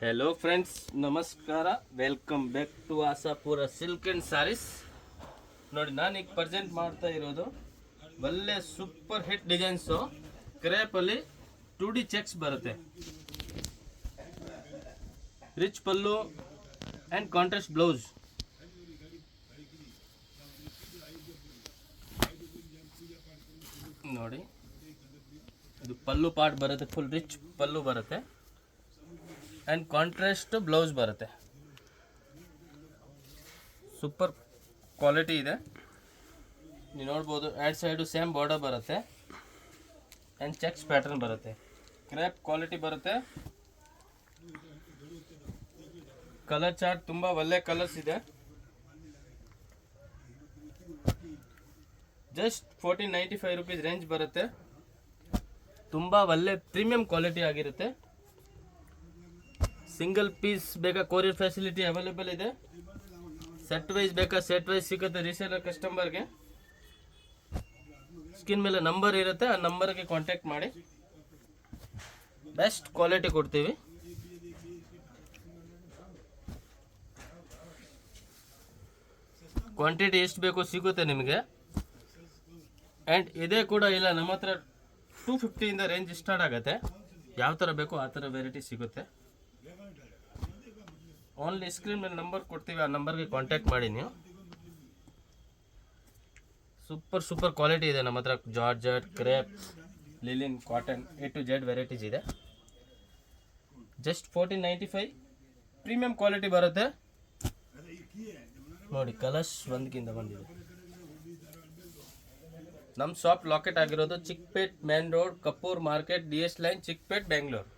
Hello friends, ನಮಸ್ಕಾರ. Welcome back to Asapura silk and sarees. ನೋಡಿ, ನಾನೀಗ ಪ್ರೆಸೆಂಟ್ ಮಾಡ್ತಾ ಇರೋದು ಒಳ್ಳೆ ಸೂಪರ್ ಹಿಟ್ ಡಿಸೈನ್ಸು. ಕ್ರೇಪಲ್ಲಿ 2D ಚೆಕ್ಸ್ ಬರುತ್ತೆ, rich pallu and contrast blouse. ನೋಡಿ, ಇದು ಪಲ್ಲು ಪಾರ್ಟ್ ಬರುತ್ತೆ, ಫುಲ್ ರಿಚ್ ಪಲ್ಲು ಬರುತ್ತೆ ಆ್ಯಂಡ್ ಕಾಂಟ್ರಾಸ್ಟ್ ಬ್ಲೌಸ್ ಬರುತ್ತೆ. ಸೂಪರ್ ಕ್ವಾಲಿಟಿ ಇದೆ, ನೀವು ನೋಡ್ಬೋದು. ಎರಡು ಸೈಡು ಸೇಮ್ ಬಾರ್ಡರ್ ಬರುತ್ತೆ ಆ್ಯಂಡ್ ಚೆಕ್ಸ್ ಪ್ಯಾಟರ್ನ್ ಬರುತ್ತೆ. ಕ್ರೇಪ್ ಕ್ವಾಲಿಟಿ ಬರುತ್ತೆ. ಕಲರ್ ಚಾರ್ಟ್ ತುಂಬ ಒಳ್ಳೆ ಕಲರ್ಸ್ ಇದೆ. ಜಸ್ಟ್ 1495 rupees ರೇಂಜ್ ಬರುತ್ತೆ. ತುಂಬ ಒಳ್ಳೆ ಪ್ರೀಮಿಯಂ ಕ್ವಾಲಿಟಿ ಆಗಿರುತ್ತೆ. ಸಿಂಗಲ್ ಪೀಸ್ ಬೇಕಾ ಕೊರಿಯರ್ ಫೆಸಿಲಿಟಿ ಅವೈಲೇಬಲ್ ಇದೆ. ಸೆಟ್ ವೈಸ್ ಬೇಕಾ ಸೆಟ್ ವೈಸ್ ಸಿಗುತ್ತೆ ರೀಸೇಲರ್ ಕಸ್ಟಮರ್ಗೆ. ಸ್ಕ್ರೀನ್ ಮೇಲೆ ನಂಬರ್ ಇರುತ್ತೆ, ಆ ನಂಬರ್ಗೆ ಕಾಂಟ್ಯಾಕ್ಟ್ ಮಾಡಿ. ಬೆಸ್ಟ್ ಕ್ವಾಲಿಟಿ ಕೊಡ್ತೀವಿ. ಕ್ವಾಂಟಿಟಿ ಎಷ್ಟು ಬೇಕೋ ಸಿಗುತ್ತೆ ನಿಮಗೆ. ಆ್ಯಂಡ್ ಇದೇ ಕೂಡ ಇಲ್ಲ, ನಮ್ಮ ಹತ್ರ 250 ರೇಂಜ್ ಸ್ಟಾರ್ಟ್ ಆಗುತ್ತೆ. ಯಾವ ಥರ ಬೇಕೋ ಆ ಥರ ವೆರೈಟಿ ಸಿಗುತ್ತೆ. ಓನ್ಲಿ ಸ್ಕ್ರೀನ್ ಮೇಲೆ ನಂಬರ್ ಕೊಡ್ತೀವಿ, ಆ ನಂಬರ್ಗೆ ಕಾಂಟ್ಯಾಕ್ಟ್ ಮಾಡಿ ನೀವು. ಸೂಪರ್ ಕ್ವಾಲಿಟಿ ಇದೆ ನಮ್ಮ ಹತ್ರ. Georgette, crepe, ಲಿಲಿನ್, cotton, A to Z varieties ಇದೆ. ಜಸ್ಟ್ 1495 ಪ್ರೀಮಿಯಂ ಕ್ವಾಲಿಟಿ ಬರುತ್ತೆ. ನೋಡಿ, ಕಲರ್ಸ್ ಒಂದಕ್ಕಿಂತ ಬಂದಿದೆ. ನಮ್ಮ ಶಾಪ್ ಲಾಕೆಟ್ ಆಗಿರೋದು Chickpet main road, Kapoor market, DS line, Chickpet, Bengaluru.